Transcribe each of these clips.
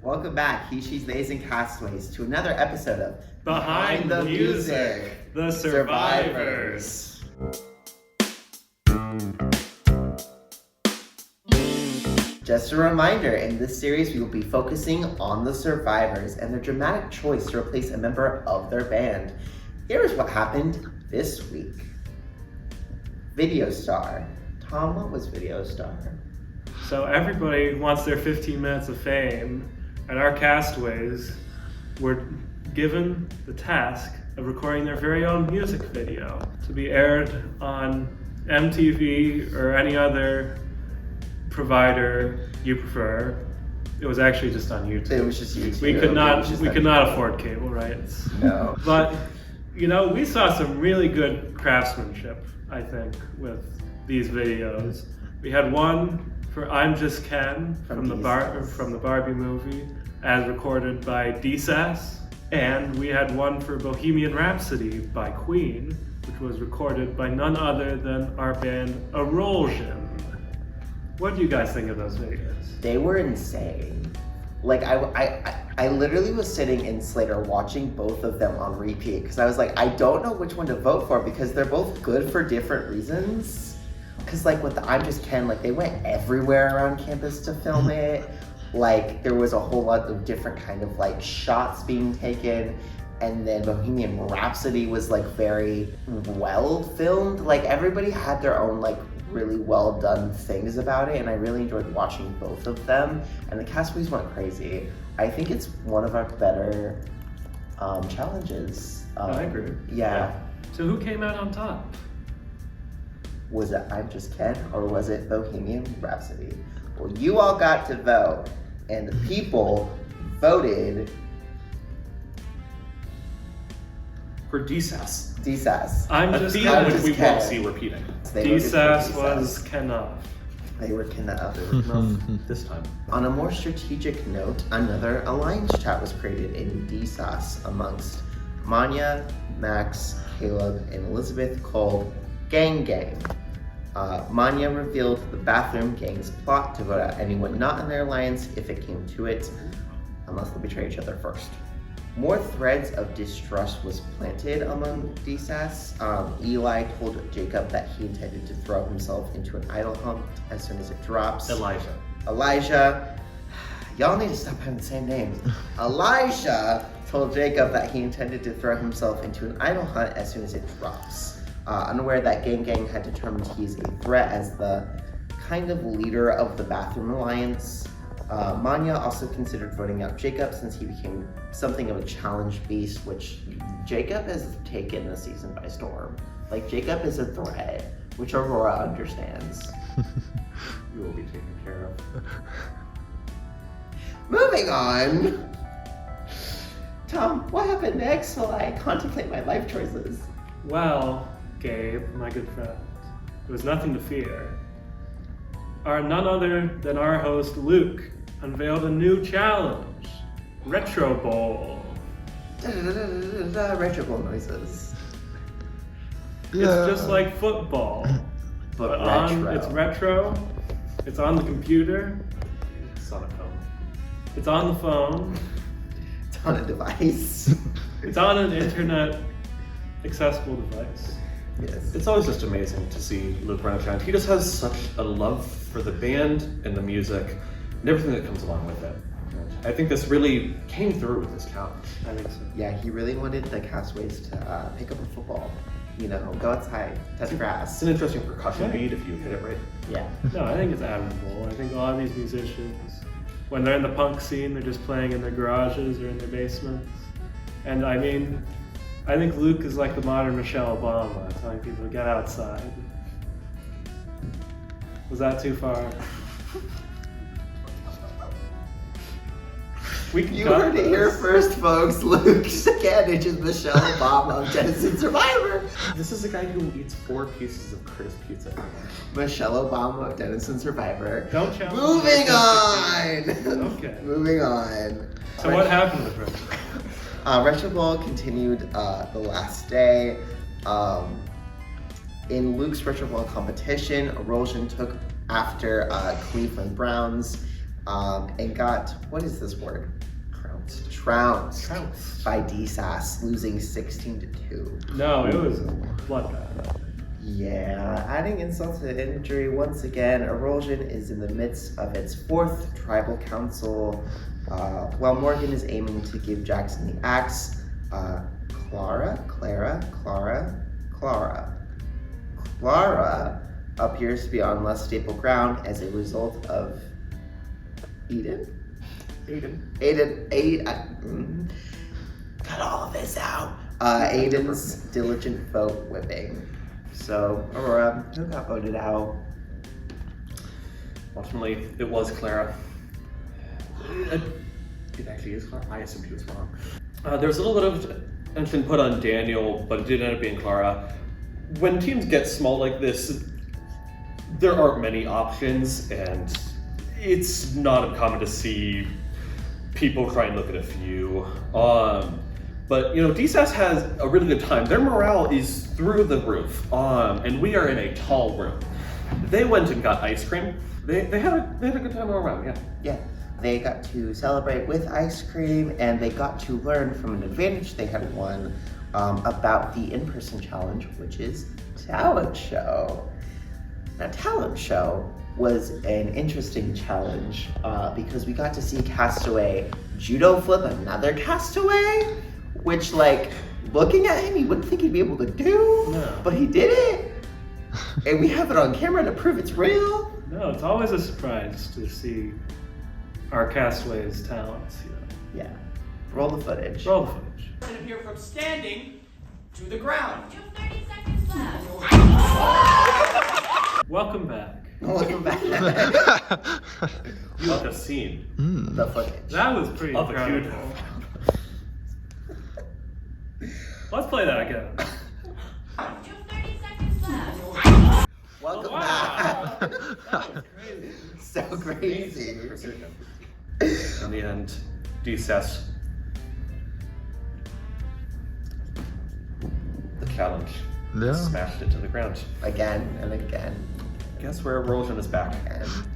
Welcome back, he, she's, theys, and castaways, to another episode of Behind the Music, The Survivors. Just a reminder, in this series we will be focusing on the survivors and their dramatic choice to replace a member of their band. Here is what happened this week. Video Star. Tom, what was Video Star? So everybody wants their 15 minutes of fame, and our castaways were given the task of recording their very own music video to be aired on MTV or any other provider you prefer. It was actually just on YouTube. It was just YouTube. We could not afford cable rights. No. But we saw some really good craftsmanship, I think, with these videos. We had one for I'm Just Ken from the Barbie movie, as recorded by DSAS, and we had one for Bohemian Rhapsody by Queen, which was recorded by none other than our band Erosion. What do you guys think of those videos? They were insane. Like I literally was sitting in Slater watching both of them on repeat because I was like, I don't know which one to vote for because they're both good for different reasons. Because like with the I'm Just Ken, like they went everywhere around campus to film it. Like there was a whole lot of different kind of like shots being taken. And then Bohemian Rhapsody was like very well filmed. Like everybody had their own like really well done things about it, and I really enjoyed watching both of them. And the castaways went crazy. I think it's one of our better challenges. I agree. Yeah. So who came out on top? Was it I'm Just Ken or was it Bohemian Rhapsody? Well, you all got to vote, and the people voted for DSAS. DSAS. I'm A Just theme Ken. which we won't see repeating. DSAS was Kenough. They were Kenough. This time. On a more strategic note, another alliance chat was created in DSAS amongst Manya, Max, Caleb, and Elizabeth called Gang Gang. Manya revealed the Bathroom Gang's plot to vote out anyone not in their alliance if it came to it, unless they betray each other first. More threads of distrust was planted among DSAS. Eli told Jacob that he intended to throw himself into an idol hunt as soon as it drops. Elijah. Y'all need to stop having the same names. Elijah told Jacob that he intended to throw himself into an idol hunt as soon as it drops. Unaware that Gang Gang had determined he's a threat as the kind of leader of the Bathroom Alliance. Manya also considered voting out Jacob since he became something of a challenge beast, which Jacob has taken the season by storm. Like, Jacob is a threat, which Aurora understands. You will be taken care of. Moving on! Tom, what happened next while I contemplate my life choices? Well, Gabe, my good friend, there was nothing to fear. None other than our host, Luke, unveiled a new challenge, Retro Bowl. Retro Bowl noises. It's just like football, But it's retro, it's on the computer, It's on a phone. it's on the phone, It's on a device. it's on an internet accessible device. Yes. It's always just amazing to see Luke run around. He just has such a love for the band and the music and everything that comes along with it. I think this really came through with this challenge. I think so. Yeah, he really wanted the castaways to pick up a football. Go outside, touch grass. It's an interesting percussion beat if you hit it right. Yeah. No, I think it's admirable. I think a lot of these musicians, when they're in the punk scene, they're just playing in their garages or in their basements. And I mean, I think Luke is like the modern Michelle Obama, telling people to get outside. Was that too far? You heard it here first, folks. Luke Saganich is Michelle Obama of Denison Survivor. This is a guy who eats 4 pieces of Curtis pizza. Michelle Obama of Denison Survivor. Don't challenge. Moving on. Okay. Moving on. So what happened with Retro? Retro Bowl continued the last day. In Luke's Retro Bowl competition, Erosion took after Cleveland Browns. and got, what is this word? Trounced. Trounced by DSAS, losing 16-2. No, it was a bloodbath. Yeah, adding insult to injury once again, Erosion is in the midst of its 4th tribal council. While Morgan is aiming to give Jackson the axe, Clara appears to be on less stable ground as a result of Aiden. Cut all of this out. Aiden's diligent vote whipping. So, Aurora, who got voted out? Ultimately, it was Clara. It actually is Clara. I assumed he was wrong. There was a little bit of attention put on Daniel, but it did end up being Clara. When teams get small like this, there aren't many options, and it's not uncommon to see people try and look at a few. But DSAS has a really good time. Their morale is through the roof, and we are in a tall room. They went and got ice cream. They had a good time all around. Yeah, they got to celebrate with ice cream, and they got to learn from an advantage they had won about the in-person challenge, which is talent show. Now, talent show was an interesting challenge because we got to see Castaway judo flip another Castaway, which, like, looking at him, you wouldn't think he'd be able to do, No. but he did it. And we have it on camera to prove it's real. No, it's always a surprise to see our Castaway's talents. Yeah. Roll the footage. Roll the footage. And appear from standing to the ground. You have 30 seconds left. Welcome back. Welcome back. You have seen The footage. That was pretty of a huge. incredible. Let's play that again. You have 30 seconds left. Welcome Wow. back. That was crazy. So crazy. In the end, DSAS. The challenge. Yeah. Smashed it to the ground. Again and again. Guess where Erosion is back?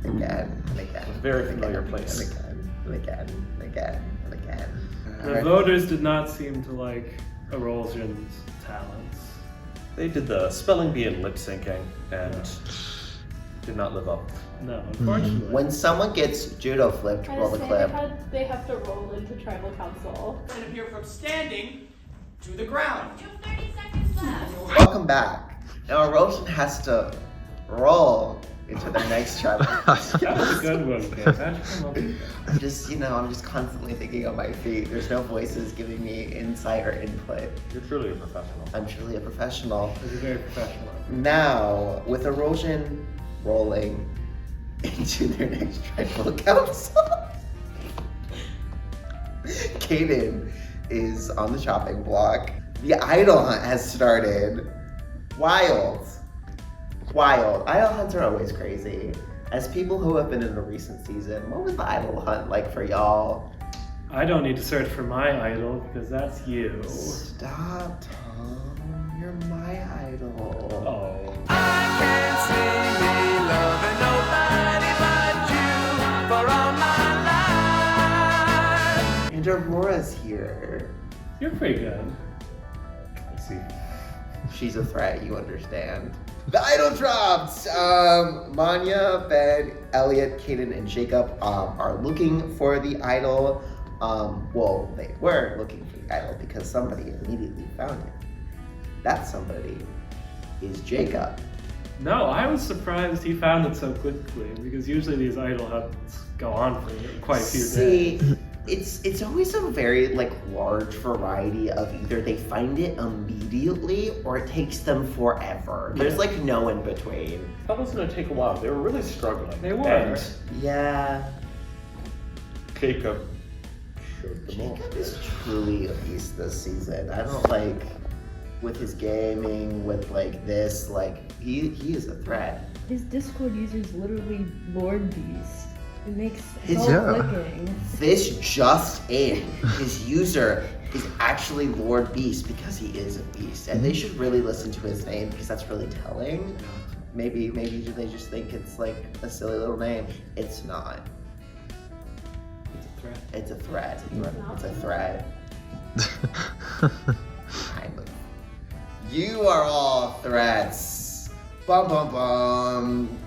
And again and again. A very familiar Again, place. And again and again and again. The voters did not seem to like Erosion's talents. They did the spelling bee and lip syncing and did not live up. No, unfortunately. When someone gets judo flipped, I roll was the saying clip. they have to roll into tribal council. And appear from standing to the ground. You have 30 seconds left. Welcome back. Now Erosion has to roll into their next tribal. That was a good one, Kate. How'd you come up with that? I'm just constantly thinking on my feet. There's no voices giving me insight or input. You're truly a professional. I'm truly a professional. It was a very professional effort. Now, with Erosion rolling into their next tribal council, Kaden is on the chopping block. The idol hunt has started. Wild. Idol hunts are always crazy. As people who have been in a recent season, what was the idol hunt like for y'all? I don't need to search for my idol because that's you. Stop, Tom. You're my idol. Oh. And Aurora's here. You're pretty good. Let's see. She's a threat, you understand. The idol dropped! Manya, Ben, Elliot, Kaden, and Jacob are looking for the idol. Well, they were looking for the idol because somebody immediately found it. That somebody is Jacob. No, I was surprised he found it so quickly because usually these idol hunts go on for quite a few days. See, it's always a very large variety of either they find it immediately or it takes them forever. There's no in between. That was gonna take a while. They were really struggling. They were. And Yeah. Jacob showed them all. Jacob is truly a beast this season. I don't with his gaming, with this, he is a threat. His Discord user is literally Lord Beast. It makes His- it's all Yeah. clicking. This just in, his user is actually Lord Beast because he is a beast. And they should really listen to his name because that's really telling. Maybe they just think it's a silly little name. It's not. threat. It's a threat. It's a threat. Kind of. You are all threats. Bum bum bum.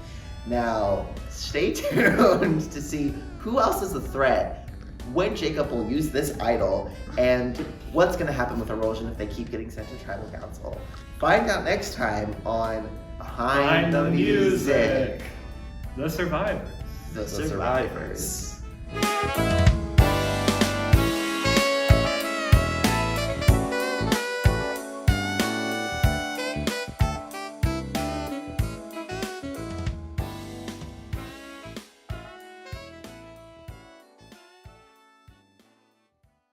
Now, stay tuned to see who else is a threat, when Jacob will use this idol, and what's going to happen with Erosion if they keep getting sent to Tribal Council. Find out next time on Behind the Music. The Survivors. The Survivors.